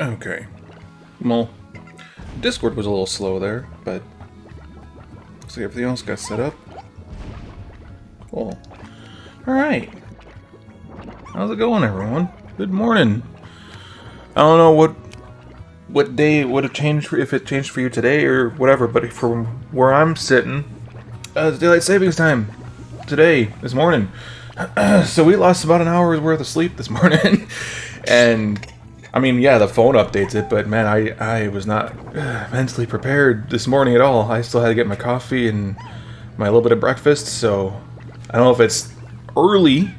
Okay. Well, Discord was a little slow there, but looks like everything else got set up. Cool. Alright. How's it going, everyone? Good morning. I don't know what day would have changed if it changed for you today or whatever, but from where I'm sitting, it's daylight savings time today, this morning. So we lost about an hour's worth of sleep this morning. And I mean, yeah, the phone updates it, but man, I was not mentally prepared this morning at all. I still had to get my coffee and my little bit of breakfast, so I don't know if it's early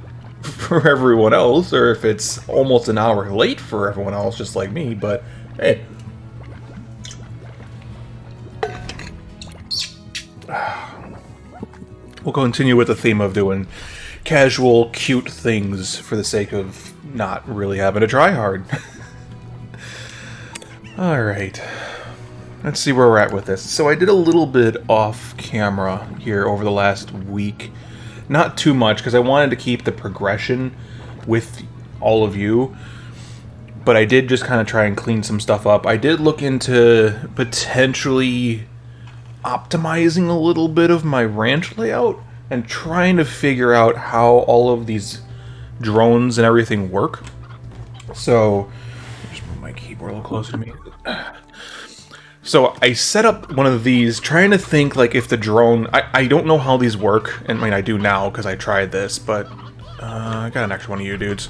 for everyone else or if it's almost an hour late for everyone else, just like me, but hey. We'll continue with the theme of doing casual, cute things for the sake of not really having to try hard. Alright. Let's see where we're at with this. So I did a little bit off camera here over the last week. Not too much, because I wanted to keep the progression with all of you. But I did just kind of try and clean some stuff up. I did look into potentially optimizing a little bit of my ranch layout and trying to figure out how all of these drones and everything work. So, just move my keyboard a little closer to me. So I set up one of these, trying to think like if the drone... I don't know how these work, and I mean I do now because I tried this, but I got an extra one of you dudes.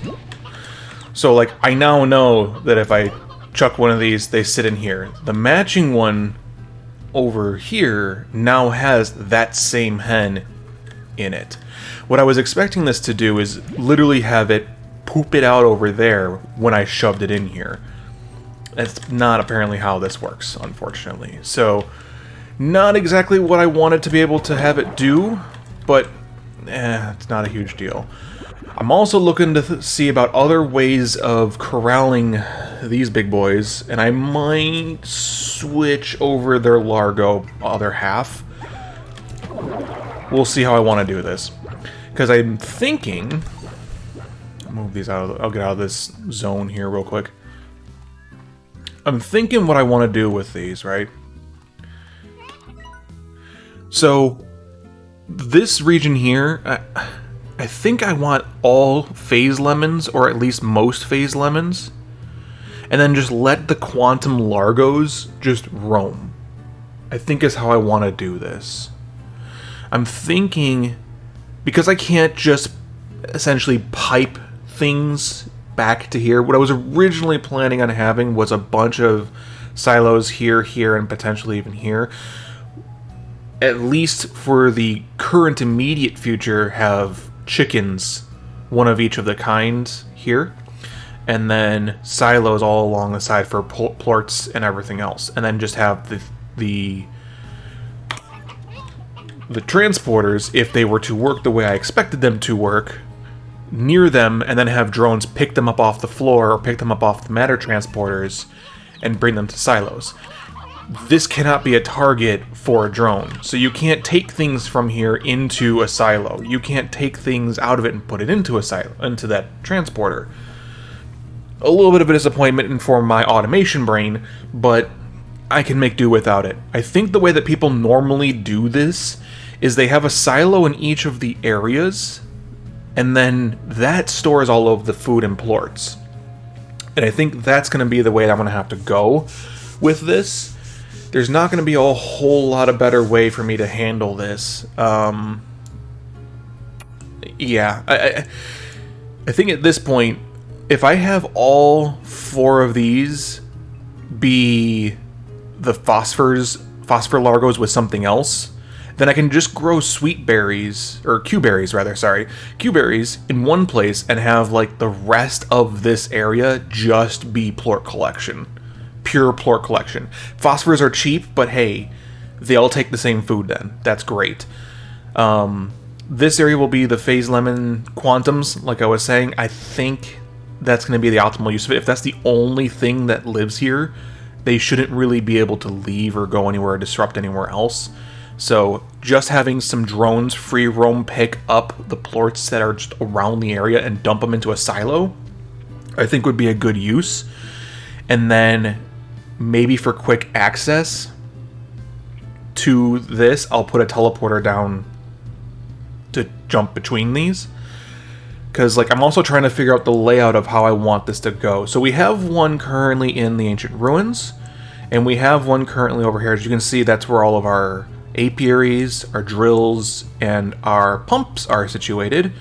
So like I now know that if I chuck one of these, they sit in here. The matching one over here now has that same hen in it. What I was expecting this to do is literally have it poop it out over there when I shoved it in here. That's not apparently how this works, unfortunately. So, not exactly what I wanted to be able to have it do, but it's not a huge deal. I'm also looking to see about other ways of corralling these big boys, and I might switch over their largo other half. We'll see how I want to do this. Because I'm thinking... Move these out of I'll get out of this zone here real quick. I'm thinking what I want to do with these, right? So, this region here, I think I want all phase lemons, or at least most phase lemons, and then just let the quantum largos just roam. I think is how I want to do this. I'm thinking, because I can't just essentially pipe things back to here, what I was originally planning on having was a bunch of silos here, here, and potentially even here. At least for the current immediate future, have chickens, one of each of the kinds here, and then silos all along the side for plorts and everything else, and then just have the transporters, if they were to work the way I expected them to work, near them, and then have drones pick them up off the floor or pick them up off the matter transporters and bring them to silos. This cannot be a target for a drone, so you can't take things from here into a silo. You can't take things out of it and put it into a silo, into that transporter. A little bit of a disappointment for my automation brain, but I can make do without it. I think the way that people normally do this is they have a silo in each of the areas, and then that stores all of the food and plorts. And I think that's going to be the way that I'm going to have to go with this. There's not going to be a whole lot of better way for me to handle this. Yeah, I think at this point, if I have all 4 of these be the phosphor largos with something else, then I can just grow sweet berries, or Q-berries rather, sorry, Q-berries in one place and have like the rest of this area just be plort collection. Pure plort collection. Phosphors are cheap, but hey, they all take the same food then. That's great. This area will be the phase lemon quantums, like I was saying. I think that's going to be the optimal use of it. If that's the only thing that lives here, they shouldn't really be able to leave or go anywhere or disrupt anywhere else. So just having some drones free roam pick up the plorts that are just around the area and dump them into a silo, I think would be a good use. And then maybe for quick access to this, I'll put a teleporter down to jump between these. Because, like, I'm also trying to figure out the layout of how I want this to go. So we have one currently in the Ancient Ruins, and we have one currently over here. As you can see, that's where all of our apiaries, our drills, and our pumps are situated.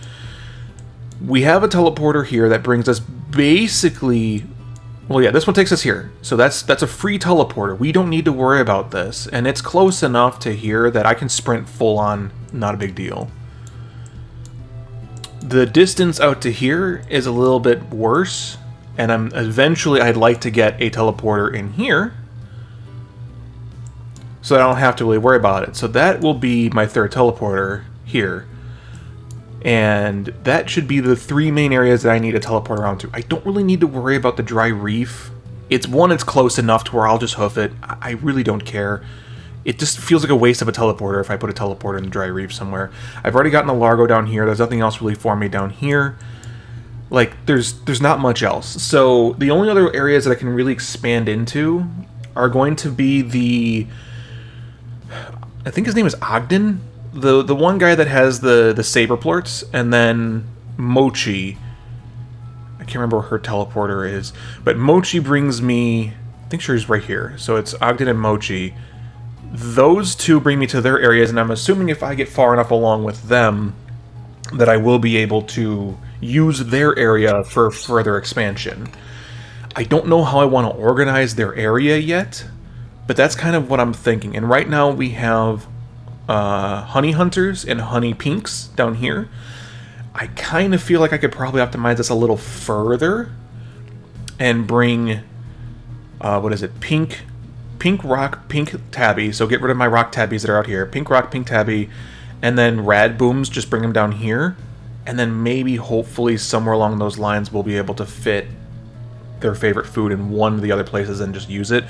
We have a teleporter here that brings us basically... Well, yeah, this one takes us here. So that's a free teleporter. We don't need to worry about this. And it's close enough to here that I can sprint full on. Not a big deal. The distance out to here is a little bit worse. And eventually I'd like to get a teleporter in here, so I don't have to really worry about it. So that will be my third teleporter here. And that should be the 3 main areas that I need to teleport around to. I don't really need to worry about the dry reef. It's close enough to where I'll just hoof it. I really don't care. It just feels like a waste of a teleporter if I put a teleporter in the dry reef somewhere. I've already gotten a Largo down here. There's nothing else really for me down here. Like, there's not much else. So the only other areas that I can really expand into are going to be the... I think his name is Ogden? The one guy that has the saber plorts, and then Mochi. I can't remember what her teleporter is, but Mochi brings me... I think she's right here. So it's Ogden and Mochi. Those two bring me to their areas, and I'm assuming if I get far enough along with them, that I will be able to use their area for further expansion. I don't know how I want to organize their area yet, but that's kind of what I'm thinking. And right now we have honey hunters and honey pinks down here. I kind of feel like I could probably optimize this a little further and bring what is it, pink rock, pink tabby. So get rid of my rock tabbies that are out here. Pink rock, pink tabby, and then rad booms, just bring them down here. And then maybe, hopefully, somewhere along those lines we'll be able to fit their favorite food in one of the other places and just use it.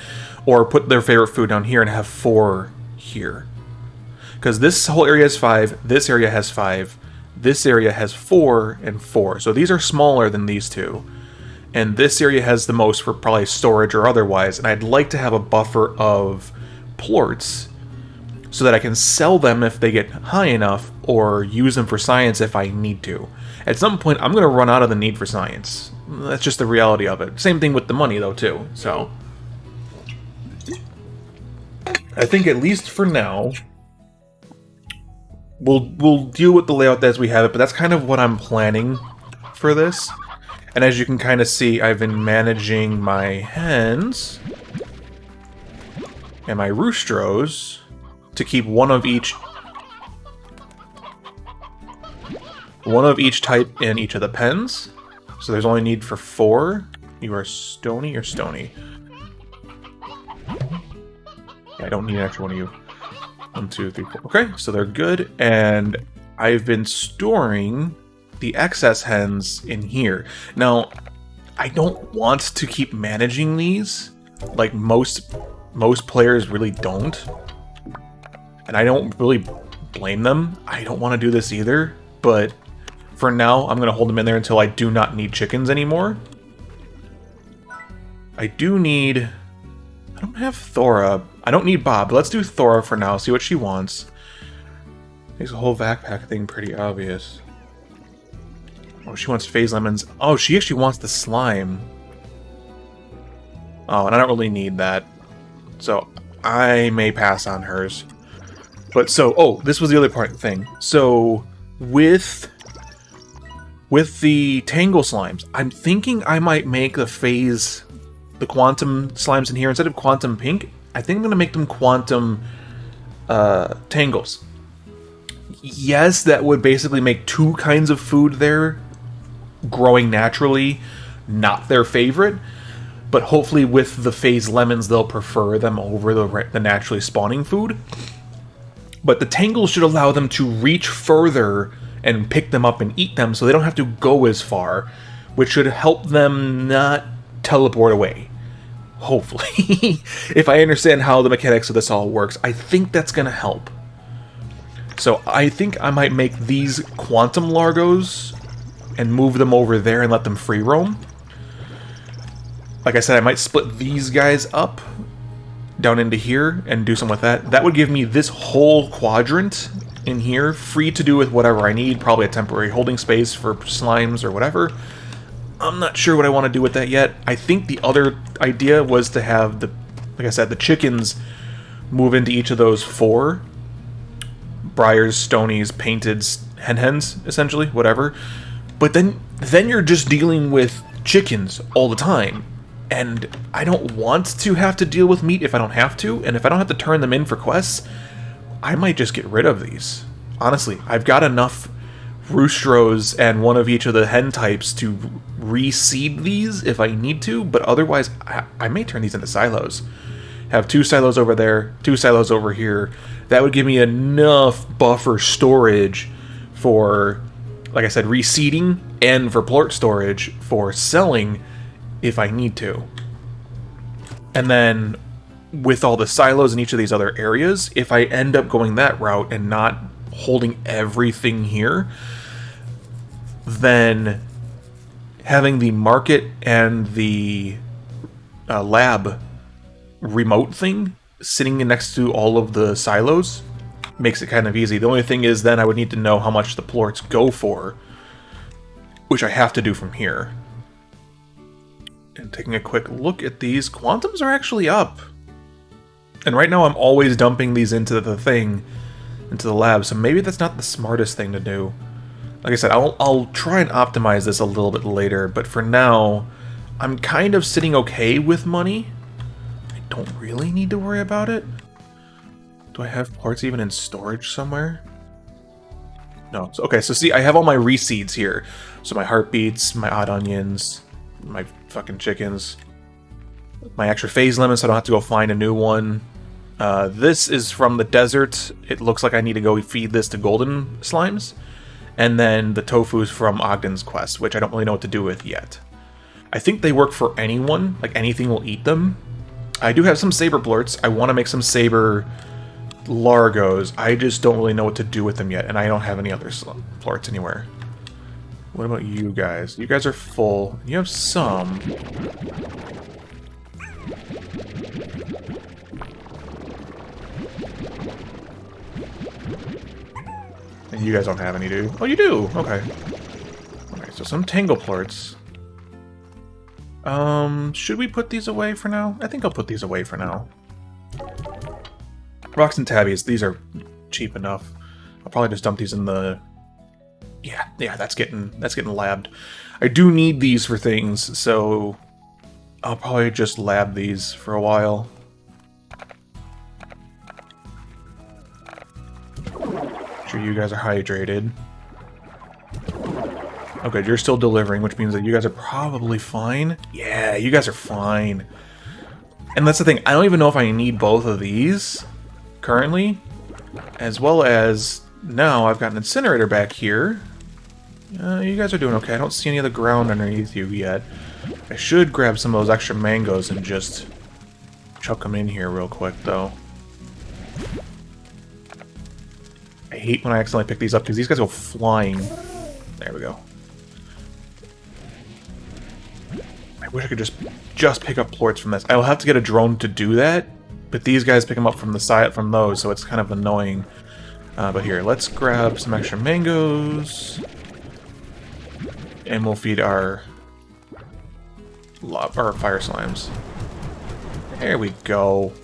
Or put their favorite food down here and have 4 here. Because this whole area has 5, this area has 5, this area has 4 and 4. So these are smaller than these two. And this area has the most for probably storage or otherwise. And I'd like to have a buffer of plorts so that I can sell them if they get high enough, or use them for science if I need to. At some point, I'm going to run out of the need for science. That's just the reality of it. Same thing with the money, though, too. So I think at least for now, we'll deal with the layout as we have it, but that's kind of what I'm planning for this. And as you can kind of see, I've been managing my hens and my roostros to keep one of each type in each of the pens. So there's only need for 4. You are Stony or Stony? Yeah, I don't need an extra one of you. 1, 2, 3, 4. Okay, so they're good, and I've been storing the excess hens in here. Now, I don't want to keep managing these, like most players really don't, and I don't really blame them. I don't want to do this either, but for now, I'm going to hold them in there until I do not need chickens anymore. I do need... I don't have Thora. I don't need Bob, but let's do Thora for now, see what she wants. Makes the whole backpack thing pretty obvious. Oh, she wants phase lemons. Oh, she actually wants the slime. Oh, and I don't really need that. So, I may pass on hers. But so, oh, this was the other part of the thing. So, with the Tangle slimes, I'm thinking I might make the quantum slimes in here, instead of quantum pink, I think I'm going to make them quantum tangles. Yes, that would basically make 2 kinds of food there growing naturally not their favorite, but hopefully with the phase lemons they'll prefer them over the naturally spawning food. But the tangles should allow them to reach further and pick them up and eat them, so they don't have to go as far, which should help them not teleport away. Hopefully. If I understand how the mechanics of this all works, I think that's going to help. So I think I might make these quantum largos and move them over there and let them free roam. like I said, I might split these guys up down into here and do something with that. That would give me this whole quadrant in here free to do with whatever I need, probably a temporary holding space for slimes or whatever. I'm not sure what I want to do with that yet. I think the other idea was to have the, like I said, the chickens move into each of those 4 Briars, Stonies, Painteds, Hens, essentially, whatever. But then you're just dealing with chickens all the time. And I don't want to have to deal with meat if I don't have to, and if I don't have to turn them in for quests, I might just get rid of these. Honestly, I've got enough roostros and one of each of the hen types to reseed these if I need to, but otherwise I may turn these into silos. Have 2 silos over there, 2 silos over here. That would give me enough buffer storage for, like I said, reseeding and for plort storage for selling if I need to. And then with all the silos in each of these other areas, if I end up going that route and not holding everything here, then having the market and the lab remote thing sitting next to all of the silos makes it kind of easy. The only thing is then I would need to know how much the plorts go for, which I have to do from here. And taking a quick look at these, quantums are actually up. And right now I'm always dumping these into the thing, into the lab, so maybe that's not the smartest thing to do. Like I said, I'll try and optimize this a little bit later, but for now, I'm kind of sitting okay with money. I don't really need to worry about it. Do I have parts even in storage somewhere? No. So, okay, so see, I have all my reseeds here. So my heartbeats, my odd onions, my fucking chickens, my extra phase limits, so I don't have to go find a new one. This is from the desert. It looks like I need to go feed this to golden slimes. And then the tofu's from Ogden's quest, which I don't really know what to do with yet. I think they work for anyone, like anything will eat them. I do have some saber plorts. I want to make some saber largos. I just don't really know what to do with them yet, and I don't have any other plorts anywhere. What about you guys? You guys are full. You have some. And you guys don't have any, do you? Oh, you do! Okay. Okay, so some tangle plorts. Should we put these away for now? I think I'll put these away for now. Rocks and tabbies, these are cheap enough. I'll probably just dump these in the... Yeah, that's getting labbed. I do need these for things, so I'll probably just lab these for a while. Make sure you guys are hydrated. Okay, you're still delivering, which means that you guys are probably fine. Yeah, you guys are fine. And that's the thing, I don't even know if I need both of these currently, as well as now I've got an incinerator back here. You guys are doing okay. I don't see any of the ground underneath you yet. I should grab some of those extra mangoes and just chuck them in here real quick, though. I hate when I accidentally pick these up because these guys go flying. There we go. I wish I could just pick up plorts from this. I'll have to get a drone to do that, but these guys pick them up from the side from those, so it's kind of annoying. But here, let's grab some extra mangoes. And we'll feed our fire slimes. There we go.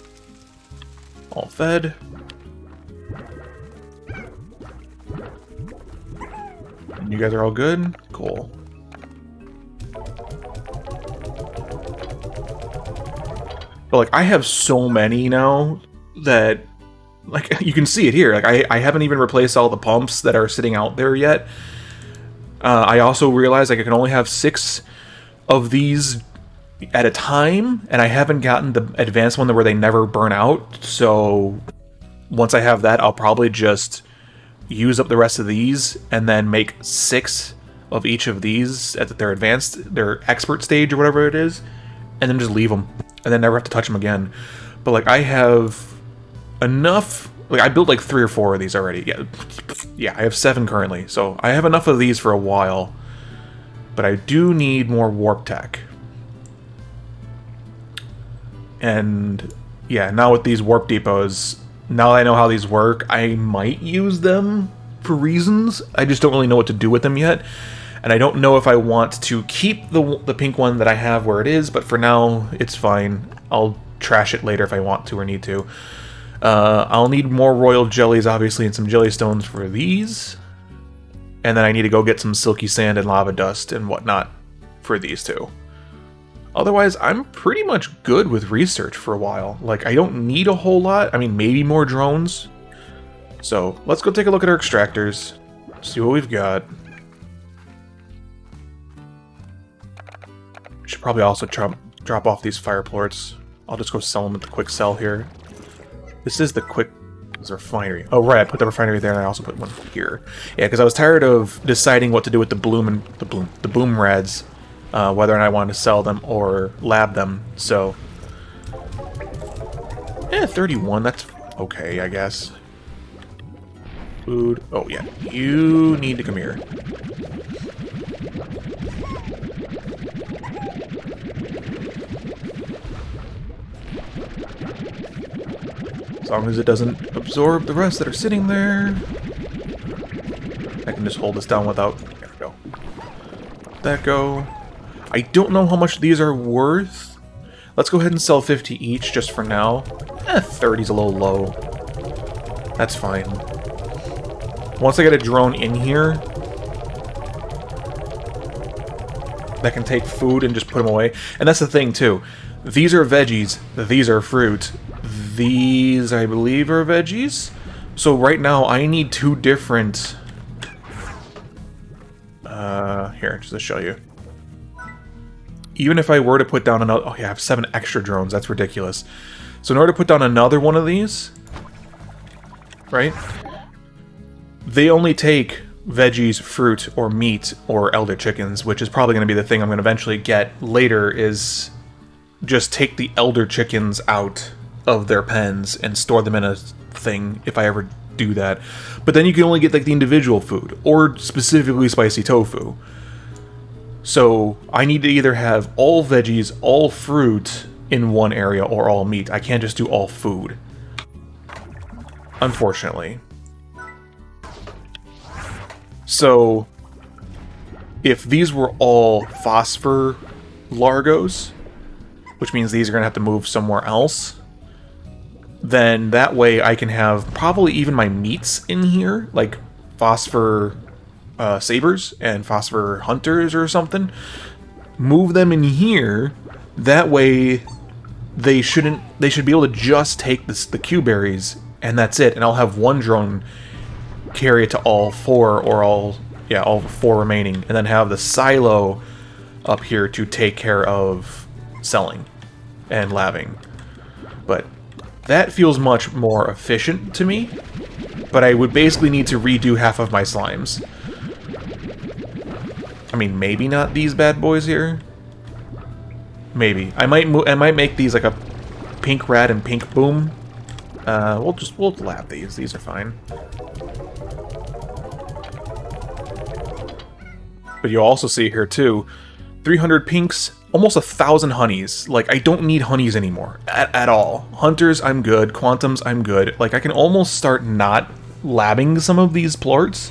All fed. And you guys are all good? Cool. But like, I have so many now that, like, you can see it here. Like, I haven't even replaced all the pumps that are sitting out there yet. I also realized like I can only have 6 of these at a time, and I haven't gotten the advanced one where they never burn out. So once I have that, I'll probably just use up the rest of these and then make 6 of each of these at their advanced, their expert stage or whatever it is, and then just leave them and then never have to touch them again. But like, I have enough. Like, I built like 3 or 4 of these already. Yeah, I have 7 currently. So I have enough of these for a while. But I do need more warp tech. And yeah, now with these warp depots, now that I know how these work, I might use them for reasons. I just don't really know what to do with them yet. And I don't know if I want to keep the pink one that I have where it is, but for now, it's fine. I'll trash it later if I want to or need to. I'll need more royal jellies, obviously, and some jelly stones for these. And then I need to go get some silky sand and lava dust and whatnot for these two. Otherwise, I'm pretty much good with research for a while. Like, I don't need a whole lot. I mean, maybe more drones. So, let's go take a look at our extractors. See what we've got. Should probably also drop off these fire plorts. I'll just go sell them at the quick sell here. This is the quick refinery. Oh right, I put the refinery there, and I also put one here. Yeah, because I was tired of deciding what to do with the boom rads, whether or not I wanted to sell them or lab them. So, yeah, 31. That's okay, I guess. Food. Oh yeah, you need to come here. As long as it doesn't absorb the rest that are sitting there. I can just hold this down without... There we go. Let that go. I don't know how much these are worth. Let's go ahead and sell 50 each just for now. 30's a little low. That's fine. Once I get a drone in here that can take food and just put them away. And that's the thing, too. These are veggies. These are fruit. These, I believe, are veggies. So right now, I need two different... here, just to show you. Even if I were to put down another... Oh yeah, I have 7 extra drones. That's ridiculous. So in order to put down another one of these... Right? They only take veggies, fruit, or meat, or elder chickens, which is probably going to be the thing I'm going to eventually get later, is just take the elder chickens out of their pens and store them in a thing if I ever do that. But then you can only get like the individual food, or specifically spicy tofu. So I need to either have all veggies, all fruit in one area, or all meat. I can't just do all food, unfortunately. So if these were all phosphor largos, which means these are going to have to move somewhere else, then that way I can have probably even my meats in here, like phosphor sabers and phosphor hunters or something. Move them in here. That way they should be able to just take the Q berries and that's it. And I'll have one drone carry it to all 4 or all 4 remaining, and then have the silo up here to take care of selling and labbing. But that feels much more efficient to me, but I would basically need to redo half of my slimes. I mean, maybe not these bad boys here. Maybe. I might make these like a pink rad and pink boom. We'll lab these. These are fine. But you'll also see here too, 300 pinks, almost 1,000 honeys. Like, I don't need honeys anymore at all. Hunters, I'm good. Quantums, I'm good. Like, I can almost start not labbing some of these plorts.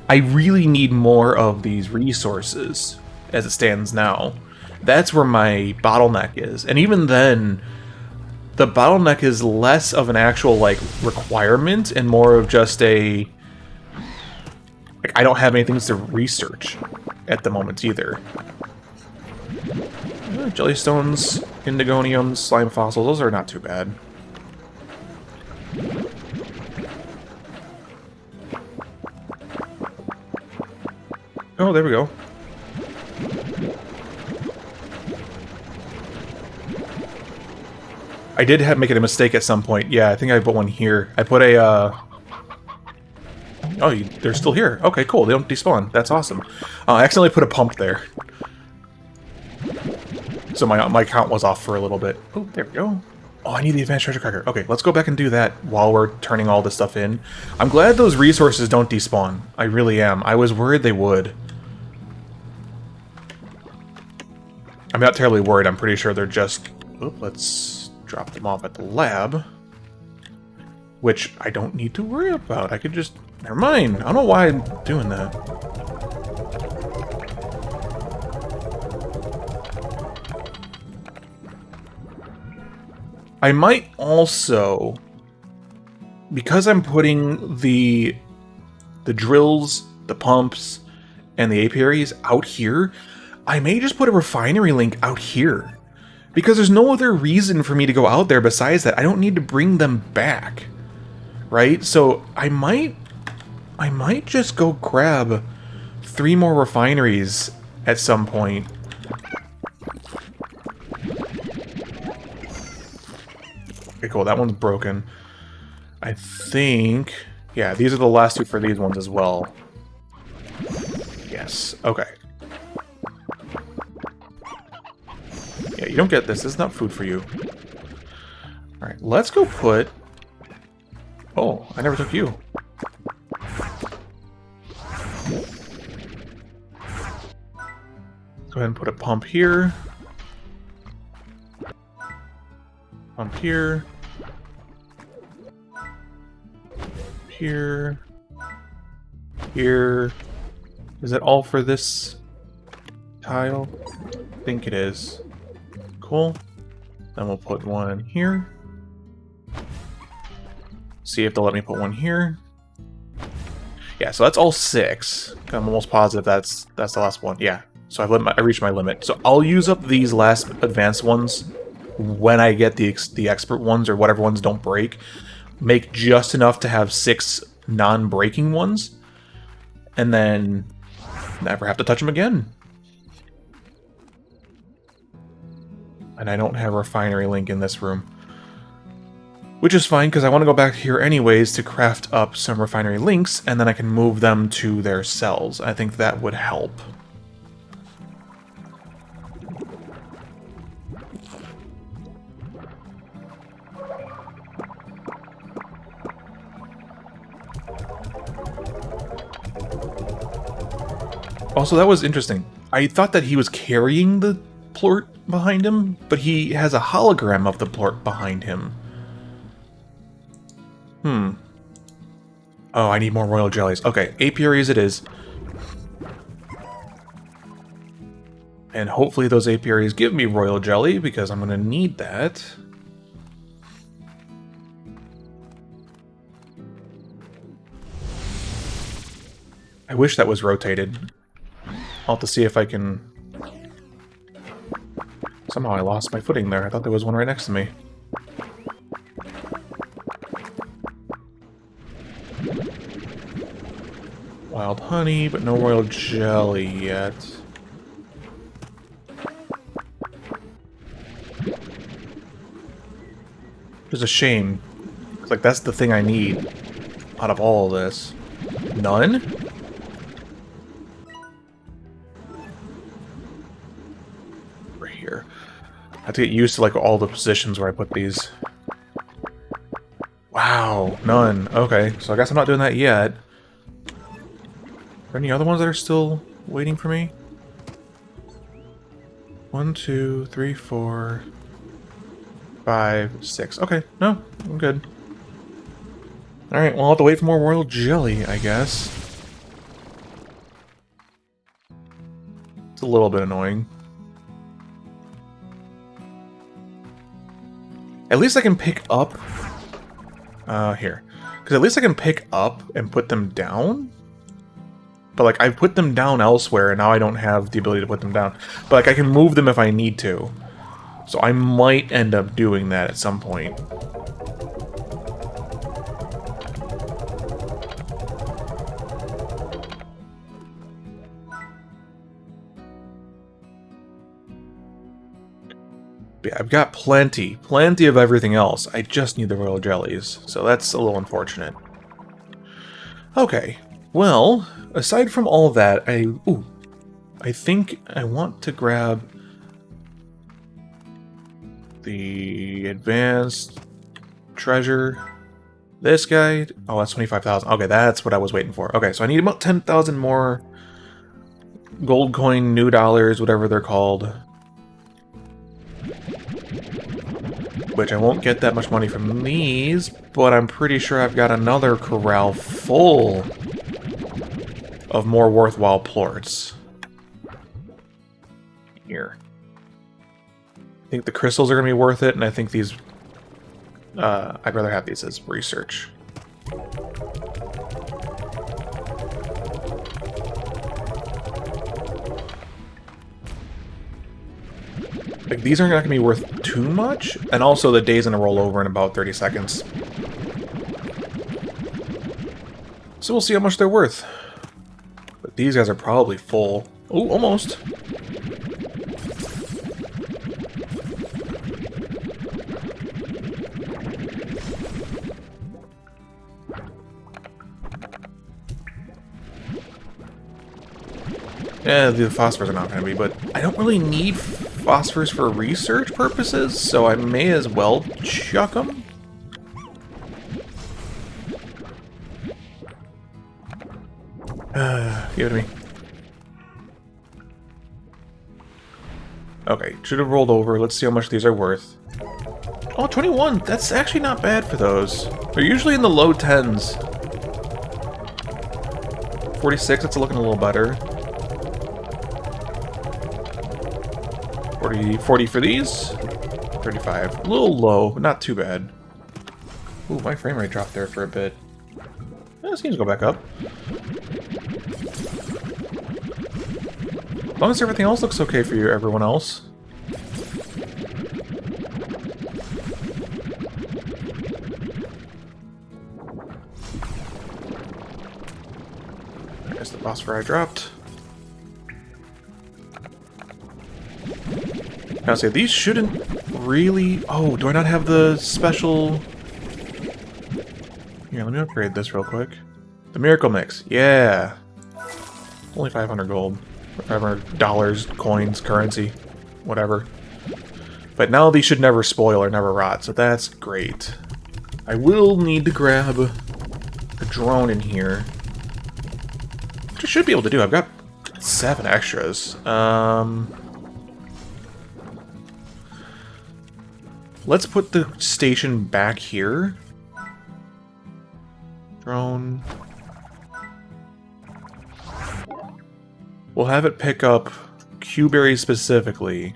I really need more of these resources as it stands now. That's where my bottleneck is. And even then, the bottleneck is less of an actual, like, requirement and more of just a... Like, I don't have anything to research at the moment either. Jellystones, indigoniums, slime fossils, those are not too bad. Oh, there we go. I did make a mistake at some point. Yeah, I think I put one here. I put a, Oh, they're still here. Okay, cool. They don't despawn. That's awesome. I accidentally put a pump there. So my count was off for a little bit. Oh, there we go. Oh, I need the advanced treasure cracker. Okay, let's go back and do that while we're turning all this stuff in. I'm glad those resources don't despawn. I really am. I was worried they would. I'm not terribly worried. I'm pretty sure they're just... Oh, let's drop them off at the lab. Which I don't need to worry about. I could just... Never mind. I don't know why I'm doing that. I might also... Because I'm putting the drills, the pumps, and the apiaries out here, I may just put a refinery link out here. Because there's no other reason for me to go out there besides that. I don't need to bring them back. Right? So I might just go grab 3 more refineries at some point. Okay, cool. That one's broken. I think... Yeah, these are the last 2 for these ones as well. Yes. Okay. Yeah, you don't get this. This is not food for you. Alright, let's go put... Oh, I never took you. Go ahead and put a pump here. Pump here. Here. Here. Is that all for this tile? I think it is. Cool. Then we'll put one here. See if they'll let me put one here. Yeah, so that's all 6. I'm almost positive that's the last one. Yeah, so I reached my limit. So I'll use up these last advanced ones when I get the expert ones or whatever ones don't break. Make just enough to have 6 non-breaking ones, and then never have to touch them again. And I don't have a refinery link in this room. Which is fine, because I want to go back here anyways to craft up some refinery links, and then I can move them to their cells. I think that would help. Also, that was interesting. I thought that he was carrying the plort behind him, but he has a hologram of the plort behind him. Oh, I need more royal jellies. Okay, apiaries it is. And hopefully those apiaries give me royal jelly, because I'm going to need that. I wish that was rotated. I'll have to see if I can... Somehow I lost my footing there. I thought there was one right next to me. Wild honey, but no royal jelly yet. Which is a shame. It's like, that's the thing I need out of all of this. None? Right here. I have to get used to, like, all the positions where I put these. Wow, none. Okay, so I guess I'm not doing that yet. Are there any other ones that are still waiting for me? 1, 2, 3, 4, 5, 6. Okay, no, I'm good. Alright, well, I'll have to wait for more royal jelly, I guess. It's a little bit annoying. At least I can pick up... here. Because at least I can pick up and put them down. But, like, I've put them down elsewhere, and now I don't have the ability to put them down. But, like, I can move them if I need to. So I might end up doing that at some point. But yeah, I've got plenty of everything else. I just need the royal jellies. So that's a little unfortunate. Okay, well... Aside from all of that, I think I want to grab the advanced treasure. This guy. Oh, that's 25,000. Okay, that's what I was waiting for. Okay, so I need about 10,000 more gold coin, new dollars, whatever they're called. which I won't get that much money from these, but I'm pretty sure I've got another corral full of more worthwhile plorts. Here. I think the crystals are going to be worth it, and I think these... I'd rather have these as research. Like, these aren't going to be worth too much, and also the day's going to roll over in about 30 seconds. So we'll see how much they're worth. But these guys are probably full. Oh, almost. Yeah, the phosphors are not going to be, but I don't really need phosphors for research purposes, so I may as well chuck them. Give it to me. Okay, should have rolled over. Let's see how much these are worth. Oh, 21! That's actually not bad for those. They're usually in the low 10s. 46, that's looking a little better. 40 for these. 35. A little low, but not too bad. Ooh, my frame rate dropped there for a bit. It seems to go back up. As long as everything else looks okay for you, everyone else. There's the phosphor I dropped. Now, say these shouldn't really... Oh, do I not have the special... Here, let me upgrade this real quick. The Miracle Mix. Yeah. Only 500 gold. Or $500, coins, currency, whatever. But now these should never spoil or never rot, so that's great. I will need to grab a drone in here. Which I should be able to do. I've got 7 extras. Let's put the station back here. Drone. We'll have it pick up Q-berries specifically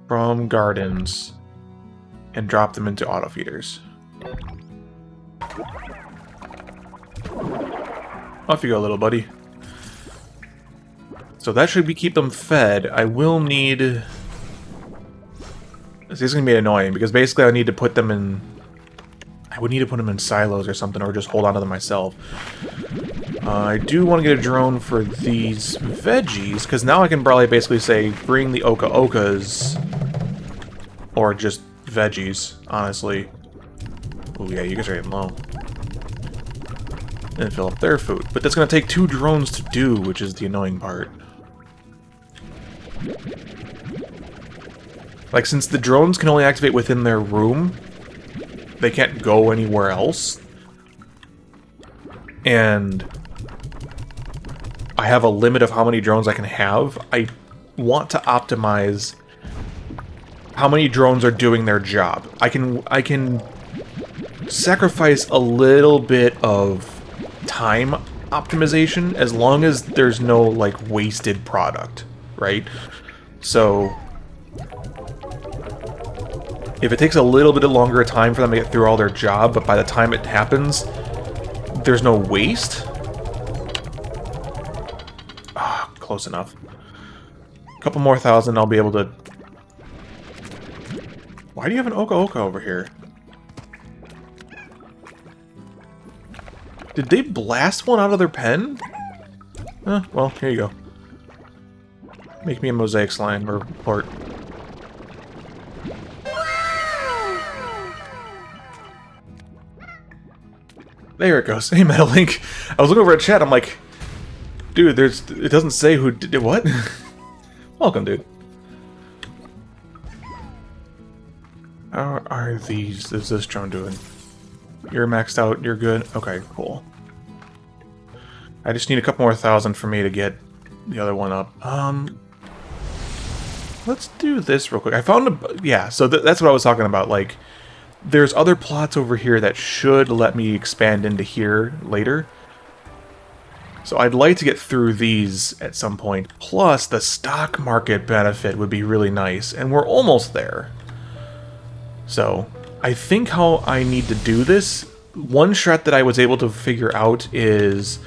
from gardens and drop them into auto feeders. Off you go, little buddy. So that should keep them fed. I will need... This is going to be annoying, because basically I need to put them in... I would need to put them in silos or something, or just hold on to them myself. I do want to get a drone for these veggies, because now I can probably basically say, bring the Oka-Okas, or just veggies, honestly. Oh yeah, you guys are getting low. And fill up their food. But that's going to take 2 drones to do, which is the annoying part. Like, since the drones can only activate within their room, they can't go anywhere else. And I have a limit of how many drones I can have. I want to optimize how many drones are doing their job. I can sacrifice a little bit of time optimization as long as there's no, like, wasted product, right? So if it takes a little bit longer time for them to get through all their job, but by the time it happens, there's no waste. Ah, close enough. A couple more thousand, I'll be able to... Why do you have an Oka-Oka over here? Did they blast one out of their pen? Well, here you go. Make me a mosaic slime, or port. There it goes. Hey, Metalink. I was looking over at chat. I'm like, dude, it doesn't say who did what. Welcome, dude. How are these? Is this drone doing? You're maxed out. You're good. Okay, cool. I just need a couple more thousand for me to get the other one up. let's do this real quick. I found a... Yeah, so that's what I was talking about. Like, there's other plots over here that should let me expand into here later. So I'd like to get through these at some point. Plus, the stock market benefit would be really nice. And we're almost there. So, I think how I need to do this... One strat that I was able to figure out is...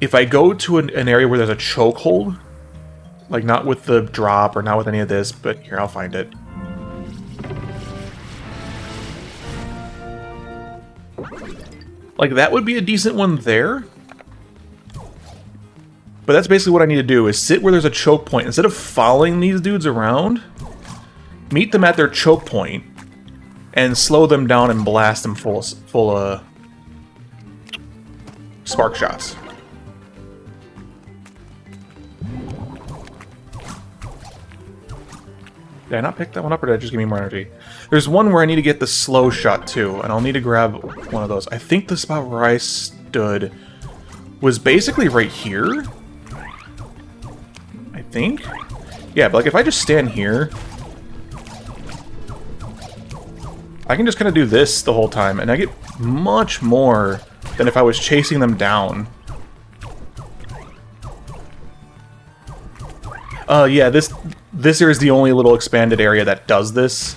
If I go to an area where there's a chokehold... Like, not with the drop or not with any of this, but here, I'll find it. Like, that would be a decent one there. But that's basically what I need to do, is sit where there's a choke point. Instead of following these dudes around, meet them at their choke point, and slow them down and blast them full of spark shots. Did I not pick that one up, or did it just give me more energy? There's one where I need to get the slow shot, too, and I'll need to grab one of those. I think the spot where I stood was basically right here. I think? Yeah, but like if I just stand here, I can just kind of do this the whole time, and I get much more than if I was chasing them down. Yeah, this here is the only little expanded area that does this.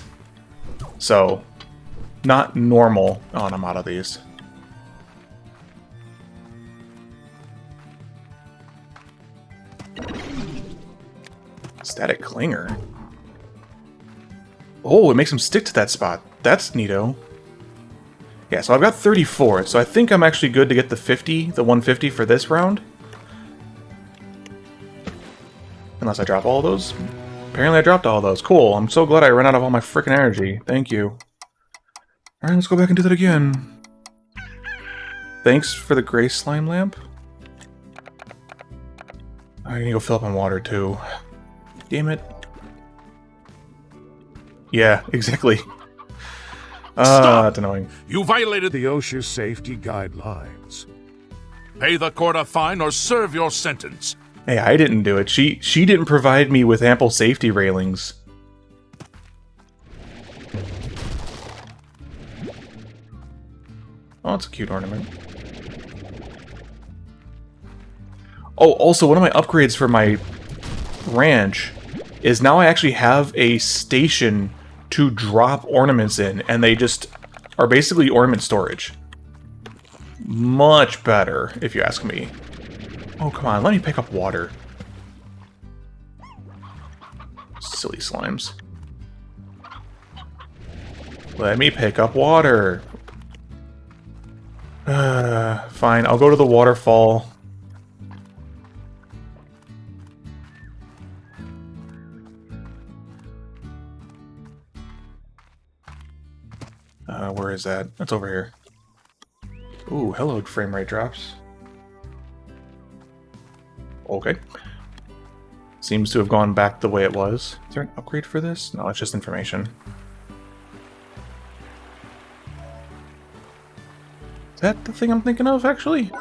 So, not normal. Oh, and I'm out of these. Static Clinger. Oh, it makes him stick to that spot. That's neato. Yeah, so I've got 34, so I think I'm actually good to get the 50, the 150 for this round. Unless I drop all of those. Apparently I dropped all of those. Cool, I'm so glad I ran out of all my freaking energy. Thank you. Alright, let's go back and do that again. Thanks for the gray slime lamp. I need to go fill up on water too. Damn it. Yeah, exactly. That's annoying. You violated the OSHA safety guidelines. Pay the court a fine or serve your sentence. Hey, I didn't do it. She didn't provide me with ample safety railings. Oh, it's a cute ornament. Oh, also, one of my upgrades for my ranch is now I actually have a station to drop ornaments in, and they just are basically ornament storage. Much better, if you ask me. Oh, come on, let me pick up water. Silly slimes. Let me pick up water. Fine, I'll go to the waterfall. Where is that? That's over here. Ooh, hello, frame rate drops. Okay. Seems to have gone back the way it was. Is there an upgrade for this? No, it's just information. Is that the thing I'm thinking of, actually?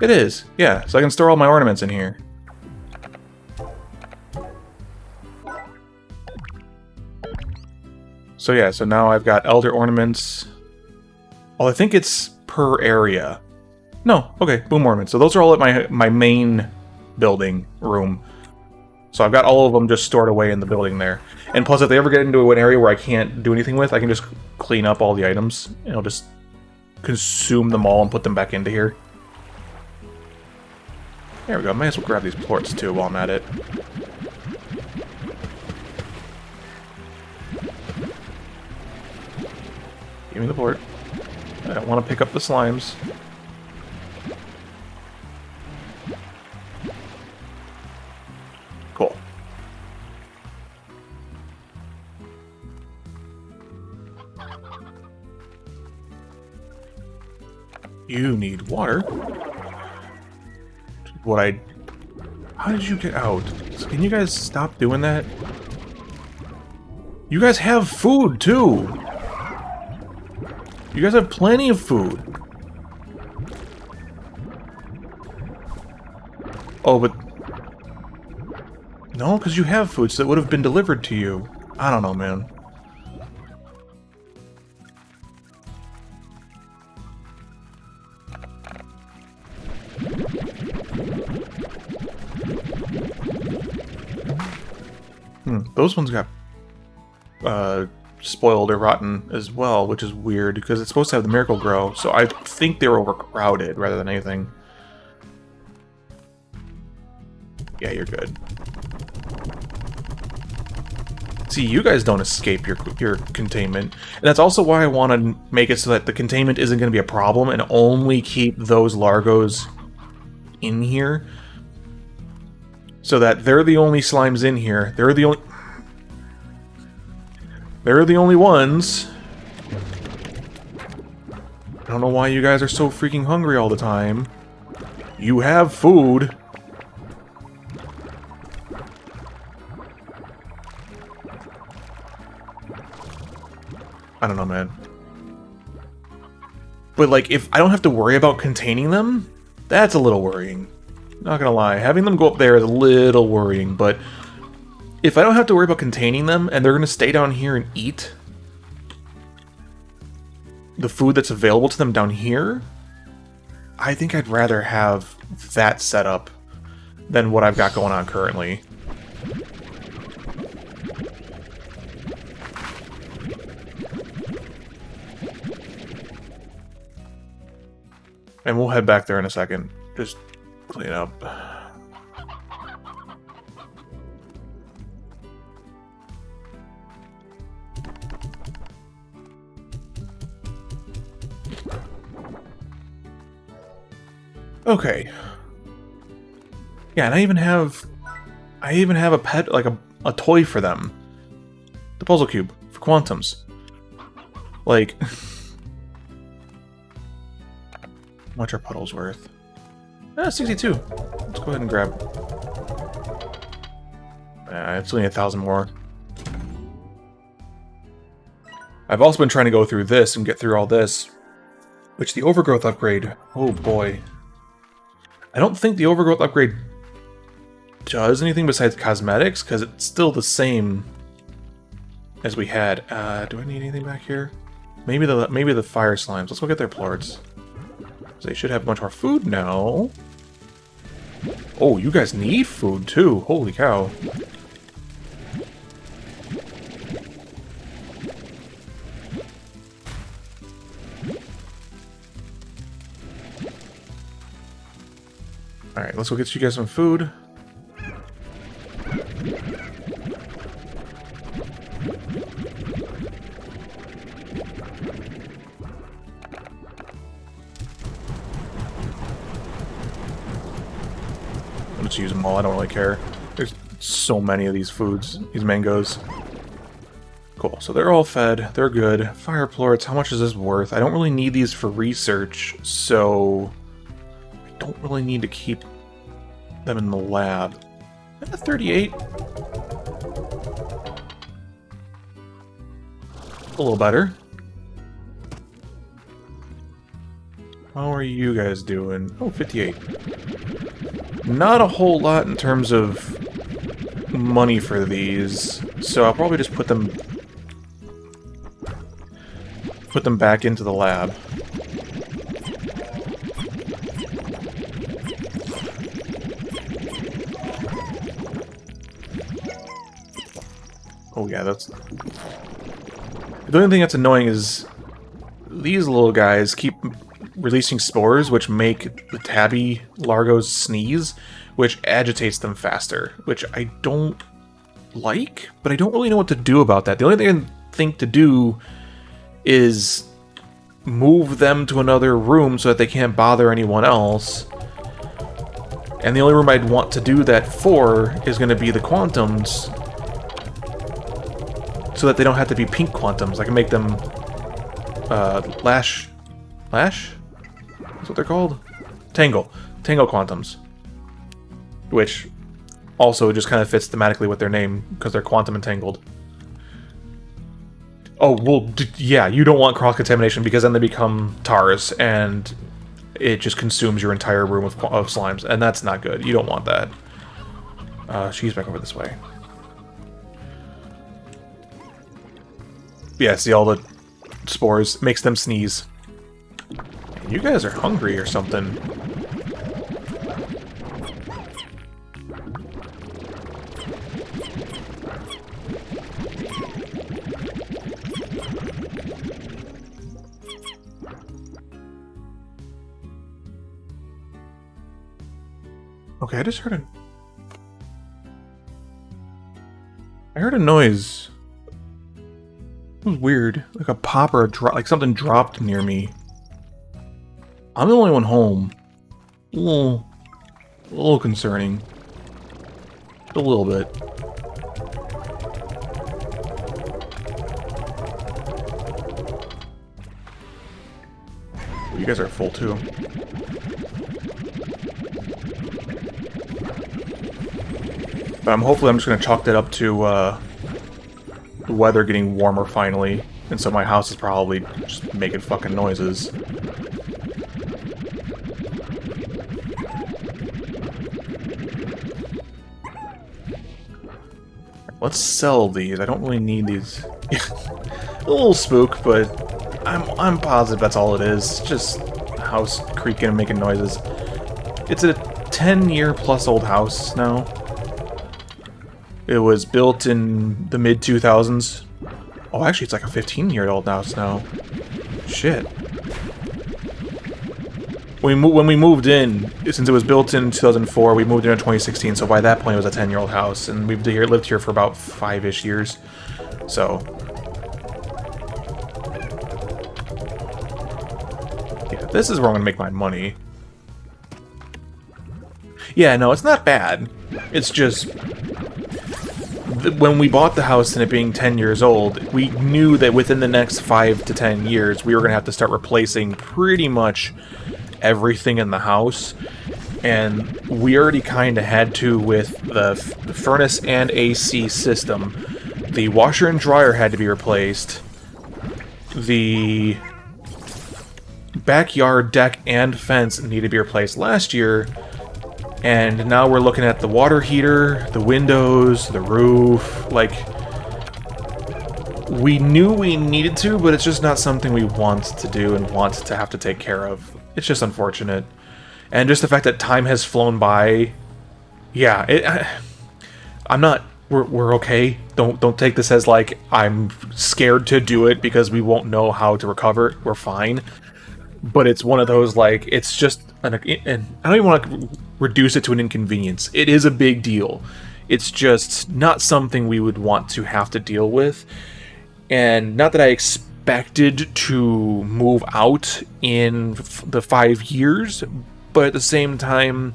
It is, yeah. So I can store all my ornaments in here. So yeah, so now I've got Elder Ornaments. Oh, I think it's per area. No, okay, Boom Ornaments. So those are all at my main building room. So I've got all of them just stored away in the building there. And plus, if they ever get into an area where I can't do anything with, I can just clean up all the items. And I'll just consume them all and put them back into here. There we go. Might as well grab these plorts too while I'm at it. Give me the plort. I don't want to pick up the slimes. Cool. You need water. How did you get out? Can you guys stop doing that? You guys have food, too! You guys have plenty of food. Oh, but No, because you have foods that would have been delivered to you. I don't know, man. Those ones got spoiled or rotten as well, which is weird because it's supposed to have the miracle grow. So I think they were overcrowded rather than anything. Yeah, you're good. See, you guys don't escape your containment. And that's also why I want to make it so that the containment isn't going to be a problem and only keep those Largos in here. So that they're the only slimes in here. They're the only ones. I don't know why you guys are so freaking hungry all the time. You have food. I don't know, man. But, like, if I don't have to worry about containing them, that's a little worrying. Not gonna lie. Having them go up there is a little worrying, but if I don't have to worry about containing them, and they're gonna stay down here and eat the food that's available to them down here, I think I'd rather have that set up than what I've got going on currently. And we'll head back there in a second. Just clean up. Okay. Yeah, and I even have a pet, like a toy for them. The puzzle cube for quantums. Like, how much are puddles worth? 62. Let's go ahead and grab. It's only 1,000 more. I've also been trying to go through this and get through all this, which the overgrowth upgrade. Oh boy. I don't think the overgrowth upgrade does anything besides cosmetics, because it's still the same as we had. Do I need anything back here? Maybe the fire slimes. Let's go get their plorts. They should have much more food now. Oh, you guys need food too. Holy cow. Alright, let's go get you guys some food. I'll just use them all, I don't really care. There's so many of these foods, these mangoes. Cool, so they're all fed, they're good. Fire plorts, how much is this worth? I don't really need these for research, so I don't really need to keep them in the lab. 38. A little better. How are you guys doing? Oh, 58. Not a whole lot in terms of money for these, so I'll probably just put them back into the lab. Oh yeah, that's... The only thing that's annoying is these little guys keep releasing spores, which make the tabby largos sneeze, which agitates them faster, which I don't like, but I don't really know what to do about that. The only thing I can think to do is move them to another room so that they can't bother anyone else. And the only room I'd want to do that for is going to be the quantums, so that they don't have to be pink quantums. I can make them lash? That's what they're called? Tangle quantums. Which also just kind of fits thematically with their name, because they're quantum entangled. Oh, well, yeah, you don't want cross-contamination, because then they become tars, and it just consumes your entire room of slimes, and that's not good. You don't want that. She's back over this way. Yeah, see all the spores. Makes them sneeze. You guys are hungry or something. Okay, I just heard a... I heard a noise. It was weird. Like a pop or a drop, like something dropped near me. I'm the only one home. A little concerning. Just a little bit. You guys are full too. But hopefully I'm just going to chalk that up to the weather getting warmer finally. And so my house is probably just making fucking noises. Let's sell these. I don't really need these. A little spook, but I'm positive that's all it is. It's just a house creaking and making noises. It's a 10-year plus old house now. It was built in the mid-2000s. Oh, actually, it's like a 15-year-old house now. Shit. When we moved in, since it was built in 2004, we moved in 2016, so by that point it was a 10-year-old house, and we've lived here for about 5-ish years. So... yeah, this is where I'm gonna make my money. Yeah, no, it's not bad. It's just... when we bought the house and it being 10 years old, we knew that within the next 5 to 10 years, we were going to have to start replacing pretty much everything in the house. And we already kind of had to with the furnace and AC system. The washer and dryer had to be replaced. The backyard deck and fence needed to be replaced last year. And now we're looking at the water heater, the windows, the roof. Like, we knew we needed to, but it's just not something we want to do and want to have to take care of. It's just unfortunate. And just the fact that time has flown by. Yeah, I'm not... We're okay. Don't take this as, like, I'm scared to do it because we won't know how to recover. We're fine. But it's one of those, like, it's just... and I don't even want to reduce it to an inconvenience. It is a big deal. It's just not something we would want to have to deal with. And not that I expected to move out in the 5 years, but at the same time,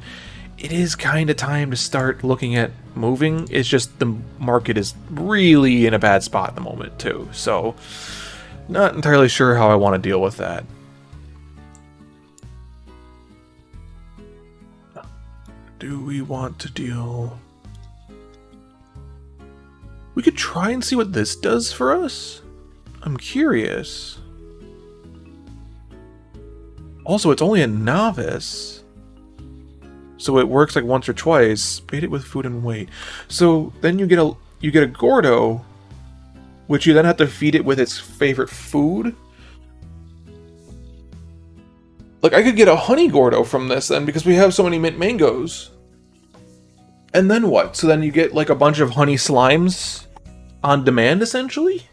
it is kind of time to start looking at moving. It's just the market is really in a bad spot at the moment, too. So, not entirely sure how I want to deal with that. Do we want to deal... We could try and see what this does for us. I'm curious. Also, it's only a novice. So it works like once or twice. Bait it with food and wait. So then you get a Gordo, which you then have to feed it with its favorite food. Like, I could get a honey Gordo from this then, because we have so many mint mangoes. And then what? So then you get, like, a bunch of honey slimes on demand, essentially?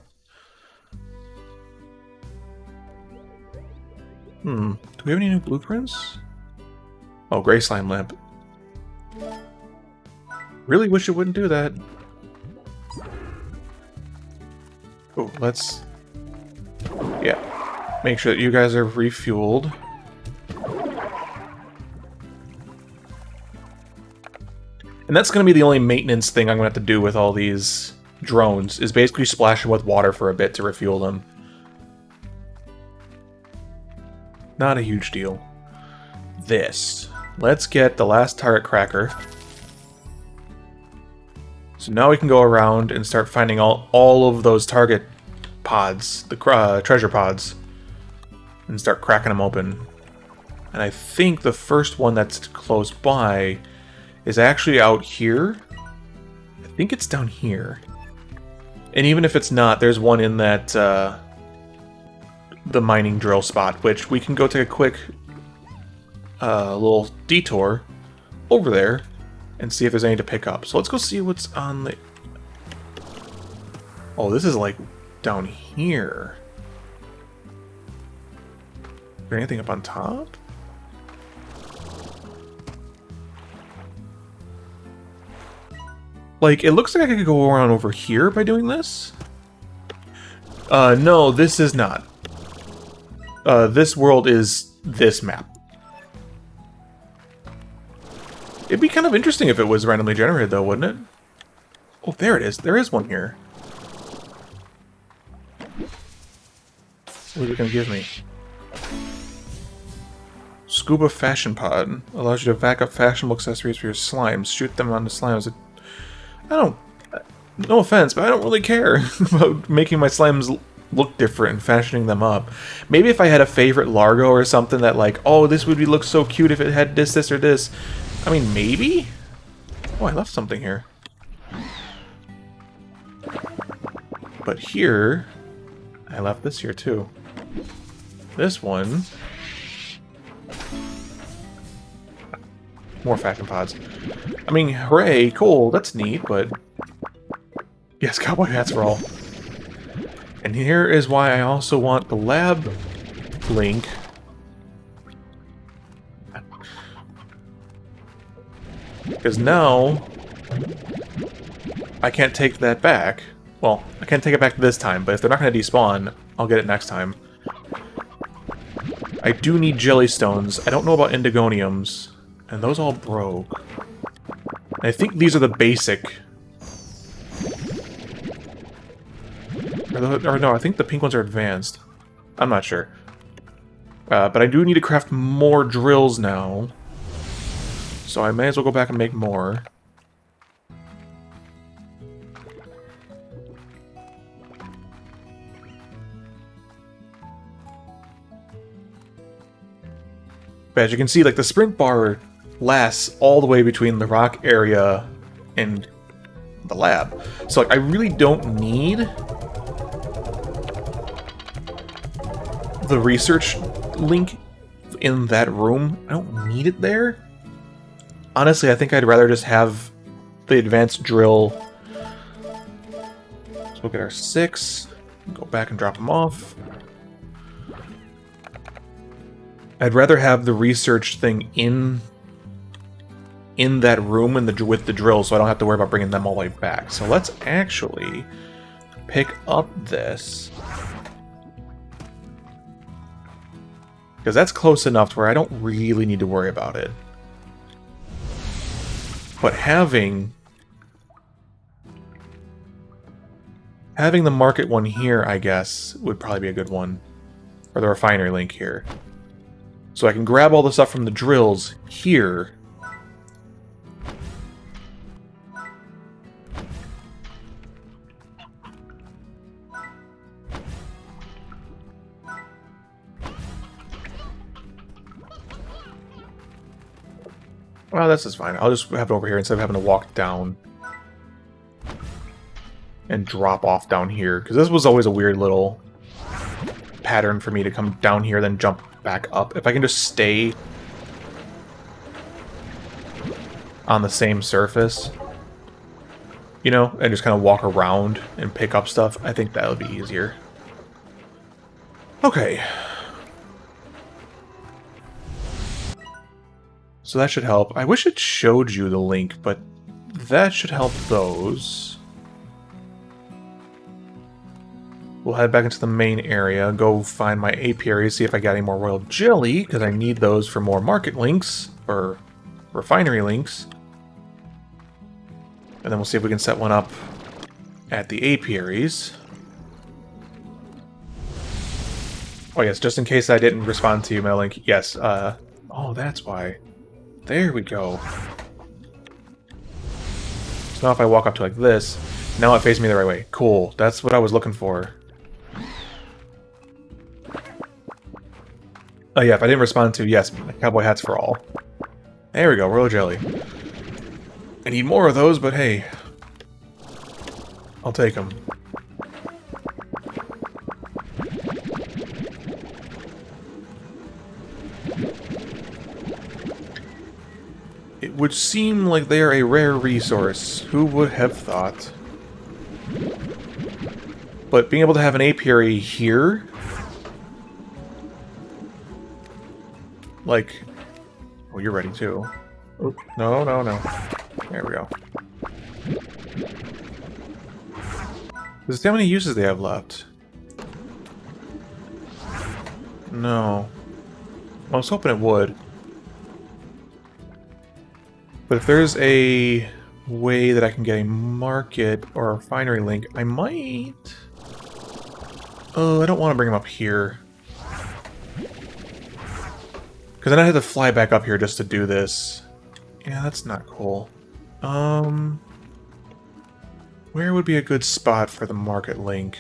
Do we have any new blueprints? Oh, gray slime lamp. Really wish it wouldn't do that. Oh, let's... yeah. Make sure that you guys are refueled. And that's going to be the only maintenance thing I'm going to have to do with all these drones, is basically splash them with water for a bit to refuel them. Not a huge deal. This. Let's get the last target cracker. So now we can go around and start finding all of those target pods, the treasure pods, and start cracking them open. And I think the first one that's close by is actually out here. think it's down here. And even if it's not, there's one in that, the mining drill spot, which we can go take a quick little detour over there and see if there's any to pick up. So let's go see what's on the... Oh, this is like down here. Is there anything up on top? Like, it looks like I could go around over here by doing this. No, this is not. This world is this map. It'd be kind of interesting if it was randomly generated, though, wouldn't it? Oh, there it is. There is one here. What is it going to give me? Scuba Fashion Pod. Allows you to vac up fashionable accessories for your slimes. Shoot them on the slimes. I don't... No offense, but I don't really care about making my slimes look different and fashioning them up. Maybe if I had a favorite Largo or something that like, oh, this would look so cute if it had this, or this. I mean, maybe? Oh, I left something here. But here... I left this here, too. This one... More fashion pods. I mean, hooray, cool, that's neat, but... Yes, cowboy hats for all. And here is why I also want the lab link. Because now... I can't take that back. Well, I can't take it back this time, but if they're not going to despawn, I'll get it next time. I do need jellystones. I don't know about indigoniums. And those all broke. And I think these are the basic. Or no, I think the pink ones are advanced. I'm not sure. But I do need to craft more drills now. So I may as well go back and make more. But as you can see, like, the sprint bar lasts all the way between the rock area and the lab. So, like, I really don't need the research link in that room. I don't need it there. Honestly, I think I'd rather just have the advanced drill. So we'll get our 6. Go back and drop them off. I'd rather have the research thing in that room with the drill, so I don't have to worry about bringing them all the way back. So let's actually pick up this. Because that's close enough to where I don't really need to worry about it. But having the market one here, I guess, would probably be a good one. Or the refinery link here. So I can grab all the stuff from the drills here. Well, this is fine. I'll just have it over here instead of having to walk down and drop off down here. Because this was always a weird little pattern for me to come down here, then jump back up. If I can just stay on the same surface, you know, and just kind of walk around and pick up stuff, I think that would be easier. Okay. So that should help. I wish it showed you the link, but that should help those. We'll head back into the main area, go find my apiary, see if I got any more royal jelly, because I need those for more market links, or refinery links. And then we'll see if we can set one up at the apiaries. Oh yes, just in case I didn't respond to you, Metalink. Yes, oh, that's why. There we go. So now if I walk up to like this, now it faces me the right way. Cool, that's what I was looking for. Oh yeah, if I didn't respond to, yes, cowboy hats for all. There we go, royal jelly. I need more of those, but hey. I'll take them. It would seem like they are a rare resource. Who would have thought? But being able to have an apiary here... Like... Oh, you're ready too. Oh, no, no, no. There we go. Does it say how many uses they have left? No. I was hoping it would. But if there's a way that I can get a market or a refinery link, I might... Oh, I don't want to bring them up here. Because then I have to fly back up here just to do this. Yeah, that's not cool. Where would be a good spot for the market link?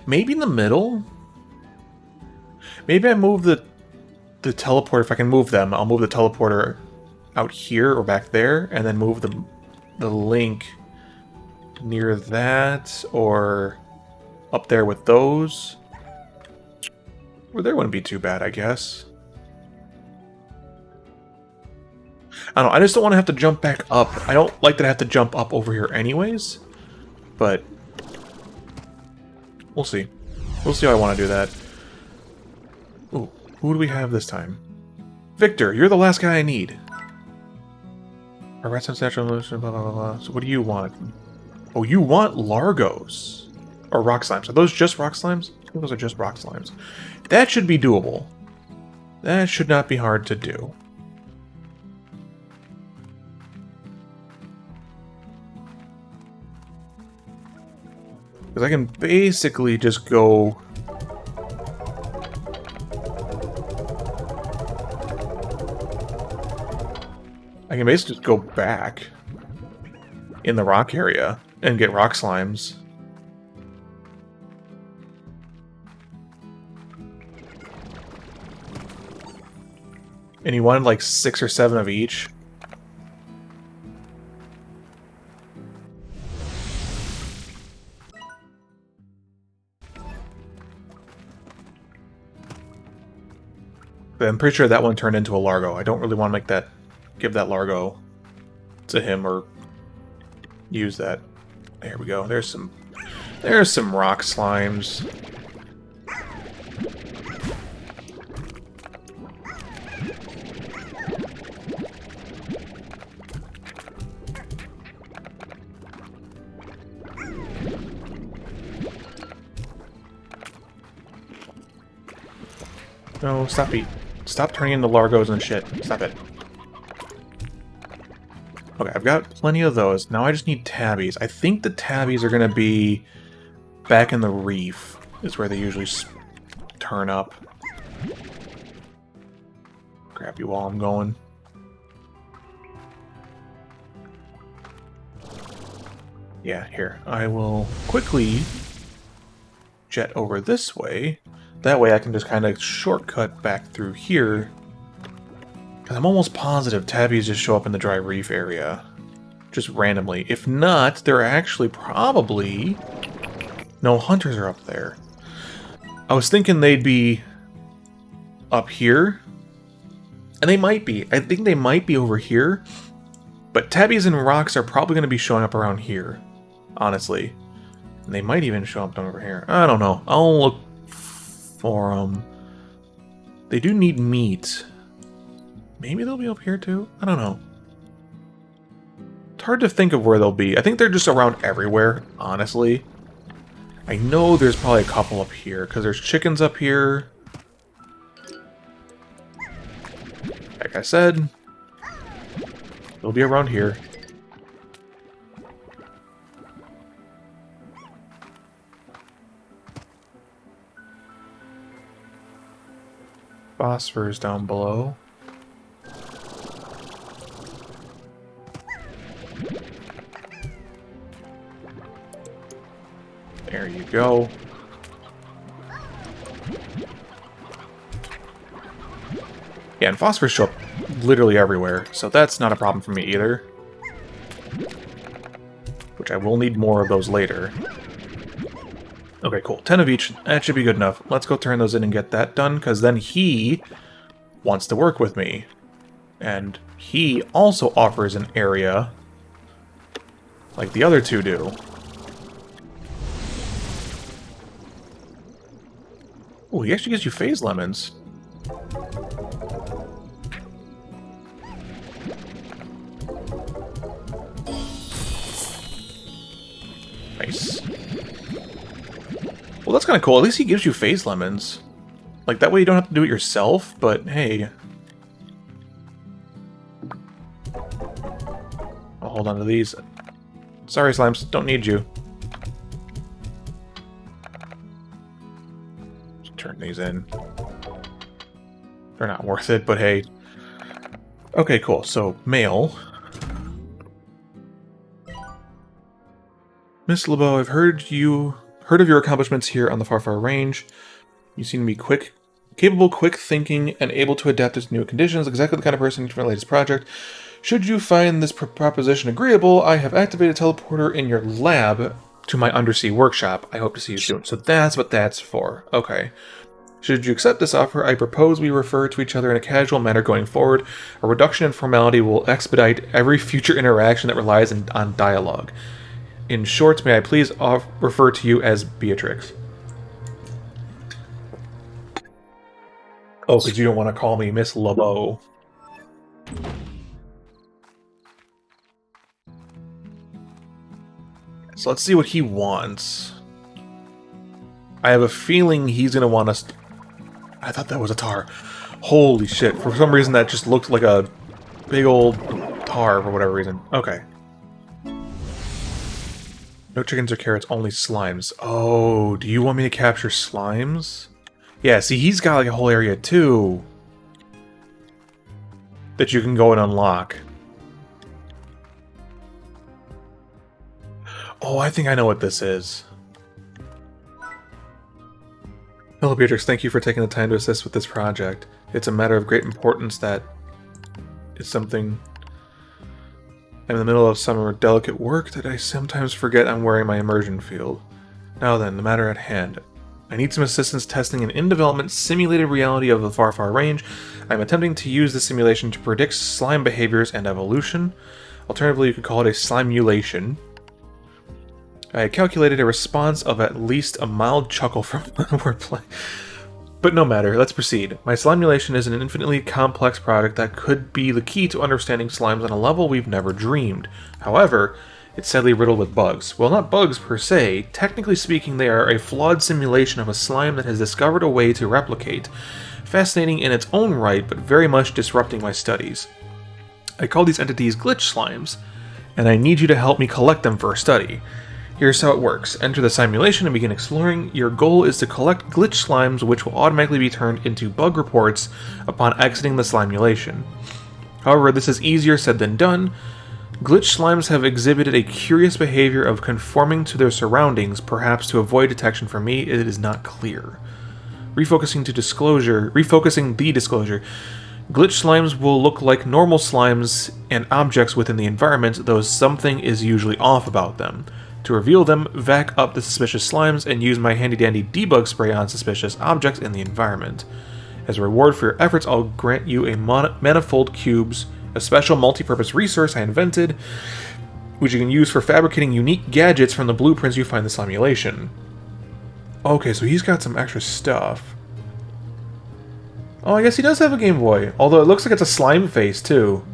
Maybe in the middle? Maybe I move the teleporter. If I can move them, I'll move the teleporter out here or back there, and then move the link near that or up there with those. Well, there wouldn't be too bad, I guess. I don't know, I just don't want to have to jump back up. I don't like that I have to jump up over here anyways, but we'll see. We'll see how I want to do that. Ooh, who do we have this time? Victor, you're the last guy I need. Rats and natural evolution, blah, blah, blah, blah. So what do you want? Oh, you want Largos. Or rock slimes. Are those just rock slimes? I think those are just rock slimes. That should be doable. That should not be hard to do. Because I can basically just go... I can basically just go back in the rock area and get rock slimes. And you wanted like 6 or 7 of each. But I'm pretty sure that one turned into a Largo. I don't really want to make that, give that Largo to him or use that. There we go. There's some rock slimes. No, stop it. Stop turning into Largos and shit. Stop it. Okay, I've got plenty of those. Now I just need tabbies. I think the tabbies are going to be back in the reef. Is where they usually turn up. Grab you while I'm going. Yeah, here. I will quickly jet over this way. That way I can just kind of shortcut back through here. Because I'm almost positive tabbies just show up in the dry reef area. Just randomly. If not, they're actually probably... No, hunters are up there. I was thinking they'd be up here. And they might be. I think they might be over here. But tabbies and rocks are probably going to be showing up around here. Honestly. And they might even show up over here. I don't know. I'll look for them. They do need meat. Maybe they'll be up here too? I don't know. It's hard to think of where they'll be. I think they're just around everywhere, honestly. I know there's probably a couple up here, because there's chickens up here. Like I said, they'll be around here. Phosphorus down below. There you go. Yeah, and phosphorus show up literally everywhere, so that's not a problem for me either. Which which I will need more of those later. Okay, cool. 10 of each. That should be good enough. Let's go turn those in and get that done, because then he wants to work with me. And he also offers an area like the other two do. Oh, he actually gives you phase lemons. Nice. Well, that's kind of cool. At least he gives you phase lemons. Like, that way you don't have to do it yourself, but hey. I'll hold on to these. Sorry, slimes. Don't need you. Just turn these in. They're not worth it, but hey. Okay, cool. So, mail. Miss LeBeau, I've heard of your accomplishments here on the Far Range. You seem to be capable, quick thinking, and able to adapt to new conditions. Exactly the kind of person for my latest project. Should you find this proposition agreeable, I have activated a teleporter in your lab to my undersea workshop. I hope to see you soon. So that's what that's for. Okay. Should you accept this offer, I propose we refer to each other in a casual manner going forward. A reduction in formality will expedite every future interaction that relies on dialogue. In short, may I please refer to you as Beatrix? Oh, because you don't want to call me Miss LeBeau. So let's see what he wants. I have a feeling he's going to want us... I thought that was a tar. Holy shit. For some reason that just looked like a big old tar for whatever reason. Okay. No chickens or carrots, only slimes. Oh, do you want me to capture slimes? Yeah, see, he's got like a whole area too that you can go and unlock. Oh, I think I know what this is. Hello, Beatrix. Thank you for taking the time to assist with this project. It's a matter of great importance that is something... I'm in the middle of some delicate work that I sometimes forget I'm wearing my immersion field. Now then, the matter at hand. I need some assistance testing an in-development simulated reality of the Far Range. I'm attempting to use the simulation to predict slime behaviors and evolution. Alternatively, you could call it a slimulation. I calculated a response of at least a mild chuckle from wordplay. But no matter, let's proceed. My slimulation is an infinitely complex product that could be the key to understanding slimes on a level we've never dreamed. However, it's sadly riddled with bugs. Well, not bugs per se. Technically speaking, they are a flawed simulation of a slime that has discovered a way to replicate. Fascinating in its own right, but very much disrupting my studies. I call these entities glitch slimes, and I need you to help me collect them for a study. Here's how it works. Enter the simulation and begin exploring. Your goal is to collect glitch slimes, which will automatically be turned into bug reports upon exiting the slimulation. However, this is easier said than done. Glitch slimes have exhibited a curious behavior of conforming to their surroundings, perhaps to avoid detection from me. It is not clear. Refocusing the disclosure. Glitch slimes will look like normal slimes and objects within the environment, though something is usually off about them. To reveal them, vac up the suspicious slimes and use my handy-dandy debug spray on suspicious objects in the environment. As a reward for your efforts, I'll grant you a manifold cubes, a special multi-purpose resource I invented, which you can use for fabricating unique gadgets from the blueprints you find in the simulation. Okay, so he's got some extra stuff. Oh, I guess he does have a Game Boy, although it looks like it's a slime face, too.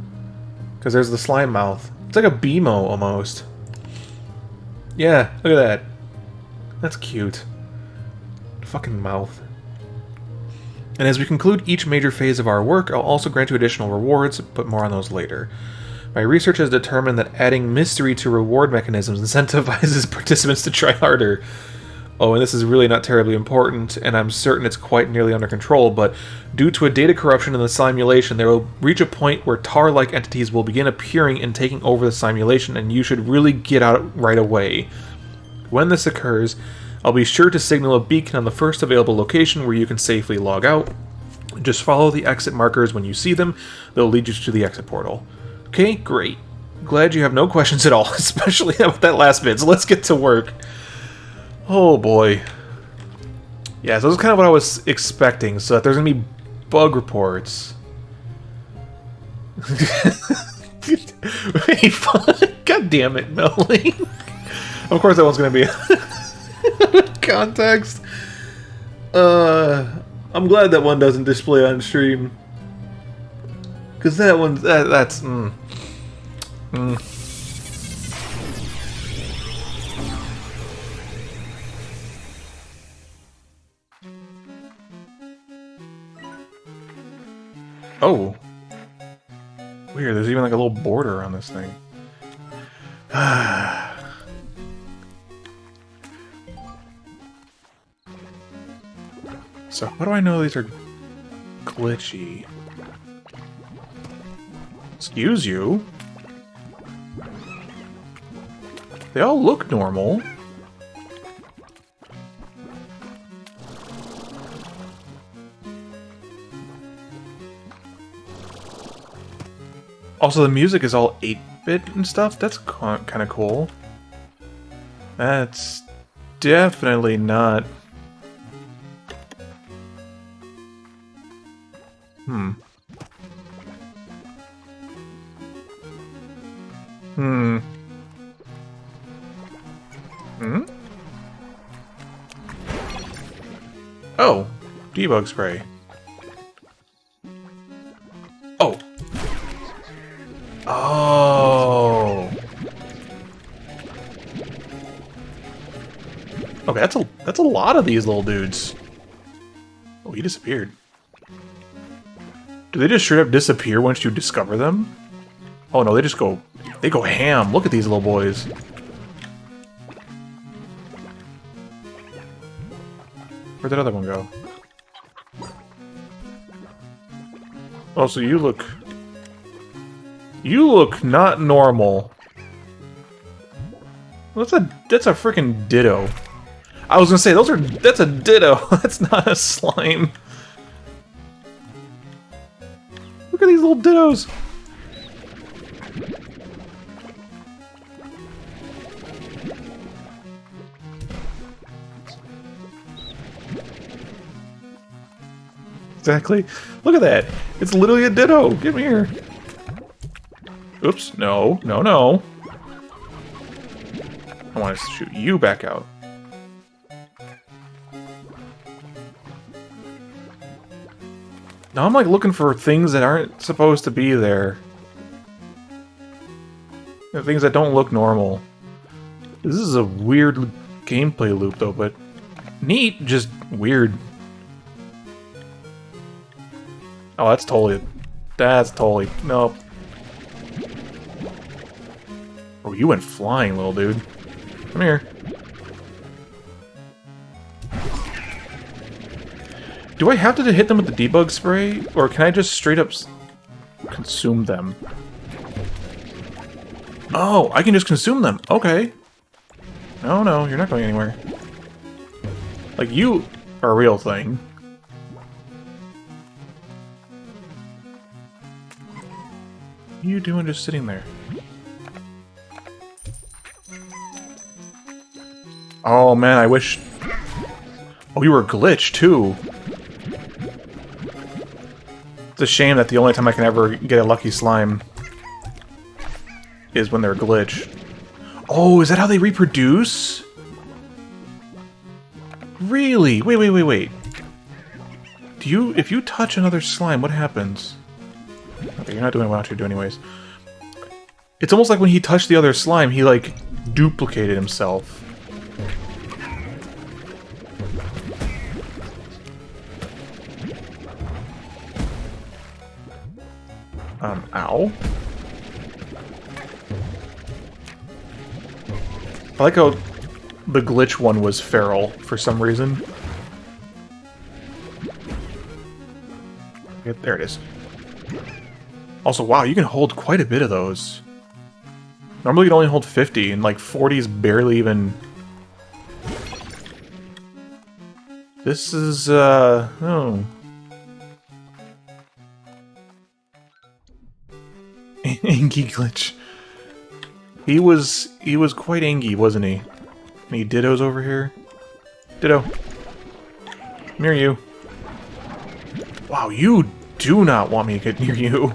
Because there's the slime mouth. It's like a BMO, almost. Yeah, look at that. That's cute. Fucking mouth. And as we conclude each major phase of our work, I'll also grant you additional rewards, but more on those later. My research has determined that adding mystery to reward mechanisms incentivizes participants to try harder. Oh, and this is really not terribly important, and I'm certain it's quite nearly under control, but due to a data corruption in the simulation, there will reach a point where tar-like entities will begin appearing and taking over the simulation, and you should really get out right away. When this occurs, I'll be sure to signal a beacon on the first available location where you can safely log out. Just follow the exit markers when you see them. They'll lead you to the exit portal. Okay, great. Glad you have no questions at all, especially about that last bit. So let's get to work. Oh boy. Yeah, so this is kind of what I was expecting. So that there's gonna be bug reports. Wait, God damn it, Melanie. Of course that one's gonna be context. I'm glad that one doesn't display on stream. Cause that one's that's Oh. Weird, there's even like a little border on this thing. So, how do I know these are glitchy? Excuse you? They all look normal. Also, the music is all 8-bit and stuff. That's kind of cool. That's definitely not... Hmm. Oh, debug spray. Oh. Oh. Okay, that's a lot of these little dudes. Oh, he disappeared. Do they just straight up disappear once you discover them? Oh no, they go ham. Look at these little boys. Where'd that other one go? Oh, so you look not normal. That's a freaking ditto. I was gonna say that's a ditto. That's not a slime. Look at these little dittos. Exactly. Look at that. It's literally a ditto. Get me here. Oops. No. No, no. I want to shoot you back out. Now I'm like looking for things that aren't supposed to be there. Things that don't look normal. This is a weird gameplay loop though, but neat, just weird. Oh, that's totally, nope. Oh, you went flying, little dude. Come here. Do I have to hit them with the debug spray, or can I just straight up consume them? Oh, I can just consume them. Okay. No, no, you're not going anywhere. Like, you are a real thing. What are you doing just sitting there? Oh man, I wish... Oh, you were glitched too. It's a shame that the only time I can ever get a lucky slime is when they're glitched. Oh, is that how they reproduce? Really? Wait. If you touch another slime, what happens? Okay, you're not doing what I want you to do anyways. It's almost like when he touched the other slime, he, like, duplicated himself. Ow. I like how the glitch one was feral for some reason. Okay, there it is. Also, wow, you can hold quite a bit of those. Normally you can only hold 50, and like 40 is barely even... This is, oh. Inky glitch. He was quite angry, wasn't he? Any dittos over here? Ditto. Near you. Wow, you do not want me to get near you.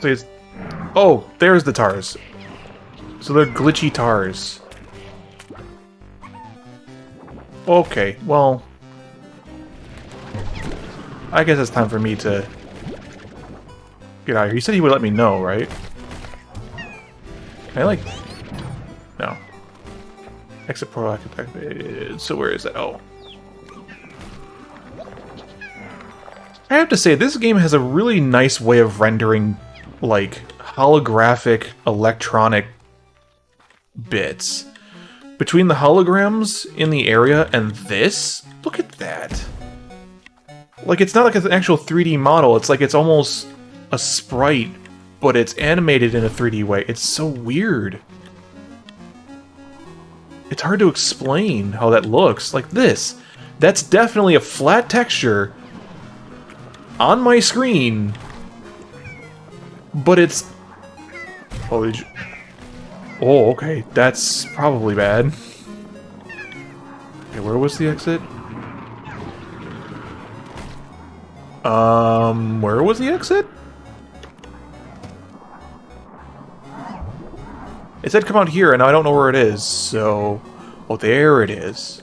So it's... Oh, there's the tars. So they're glitchy tars. Okay, well... I guess it's time for me to get out of here. He said he would let me know, right? Can I, like... No. Exit portal activated. So where is that? Oh. I have to say, this game has a really nice way of rendering, like, holographic electronic bits. Between the holograms in the area and this, look at that. Like, it's not like an actual 3D model, it's like it's almost a sprite, but it's animated in a 3D way. It's so weird. It's hard to explain how that looks. Like this. That's definitely a flat texture on my screen, but it's... Oh, oh, okay. That's probably bad. Okay, where was the exit? Where was the exit? It said come out here, and I don't know where it is, so... Oh, there it is.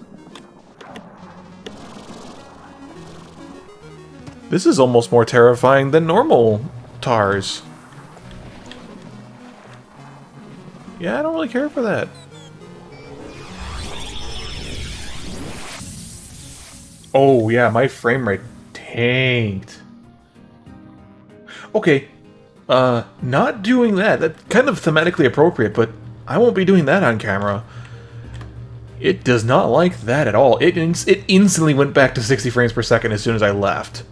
This is almost more terrifying than normal TARS. Yeah, I don't really care for that. Oh, yeah, my frame rate tanked. Okay, not doing that. That's kind of thematically appropriate, but I won't be doing that on camera. It does not like that at all. It instantly went back to 60 frames per second as soon as I left.